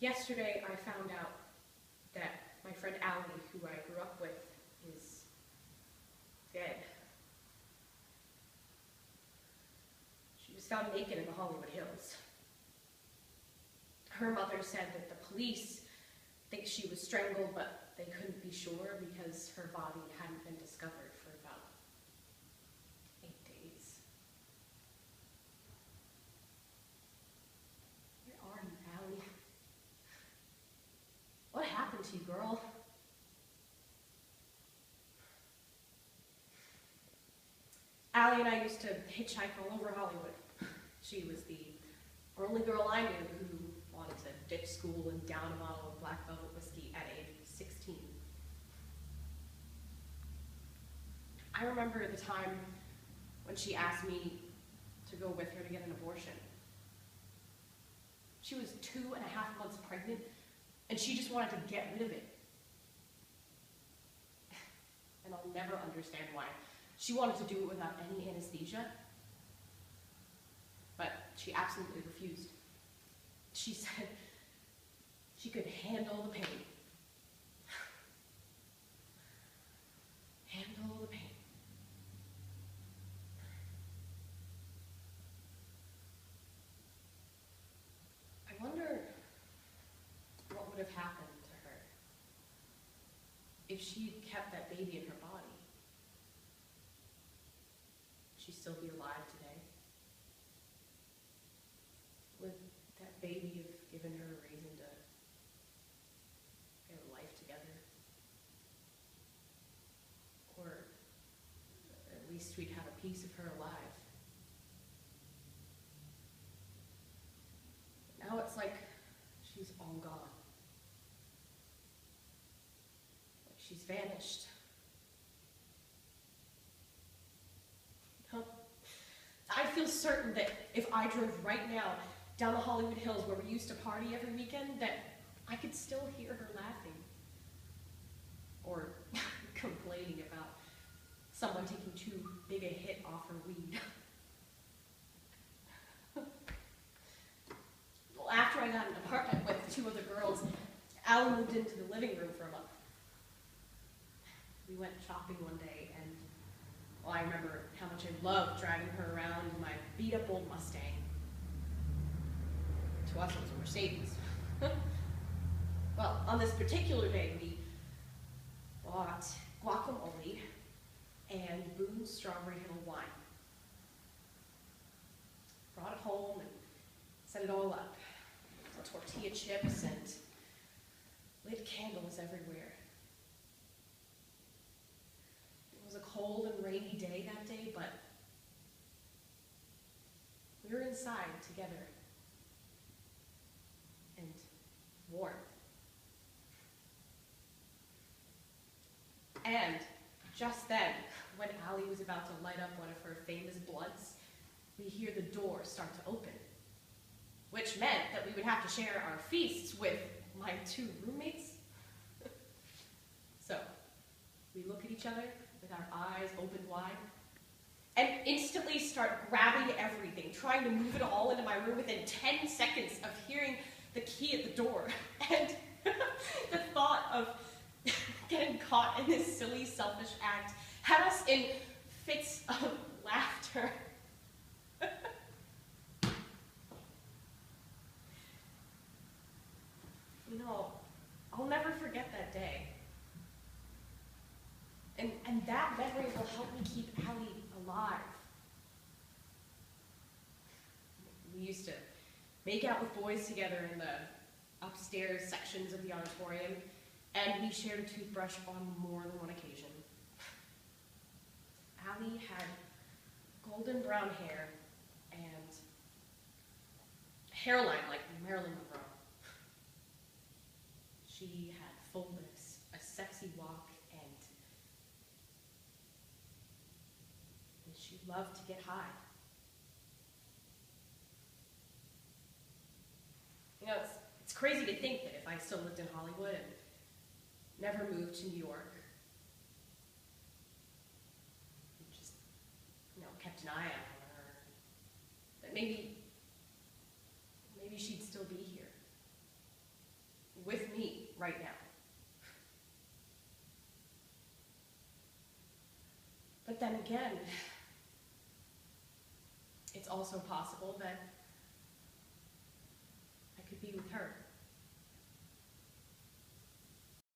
Yesterday, I found out that my friend Allie, who I grew up with, is dead. She was found naked in the Hollywood Hills. Her mother said that the police think she was strangled, but they couldn't be sure because her body hadn't been discovered for about 8 days. Where are you, Allie? What happened to you, girl? Allie and I used to hitchhike all over Hollywood. She was the only girl I knew who wanted to ditch school and down a bottle of Black Velvet whiskey at age 16. I remember the time when she asked me to go with her to get an abortion. She was 2.5 months pregnant, and she just wanted to get rid of it. And I'll never understand why. She wanted to do it without any anesthesia, but she absolutely refused. She said she could handle the pain. Handle the pain. I wonder what would have happened to her if she'd kept that baby in her body. Would she still be alive today? Would that baby have given her a reason to get her life together? Or at least we'd have a piece of her alive. Now it's like she's all gone. Like she's vanished. I feel certain that if I drove right now down the Hollywood Hills where we used to party every weekend, that I could still hear her laughing. Or complaining about someone taking too big a hit off her weed. Well, after I got an apartment with 2 other girls, Allie moved into the living room for a month. We went shopping one day, and well, I remember how much I loved driving her around in my beat-up old Mustang. To us, it was a Mercedes. Well, on this particular day, we bought guacamole and Boone's Strawberry Hill wine. Brought it home and set it all up. Tortilla chips and lit candles everywhere. It was a cold and rainy day that day, but we were inside together and warm. And just then, when Allie was about to light up one of her famous blunts, we hear the door start to open, which meant that we would have to share our feasts with my 2 roommates. So, we look at each other with our eyes open wide, and instantly start grabbing everything, trying to move it all into my room within 10 seconds of hearing the key at the door. And the thought of getting caught in this silly, selfish act had us in fits of laughter. You know, I'll never forget that day. And that memory will help me keep Allie alive. We used to make out with boys together in the upstairs sections of the auditorium, and we shared a toothbrush on more than one occasion. Allie had golden brown hair and hairline like Marilyn Monroe. She had full lips, a sexy walk, and she loved to get high. You know, it's crazy to think that if I still lived in Hollywood and never moved to New York, and just, kept an eye out on her, that maybe she'd still be here. right now. But then again, it's also possible that I could be with her.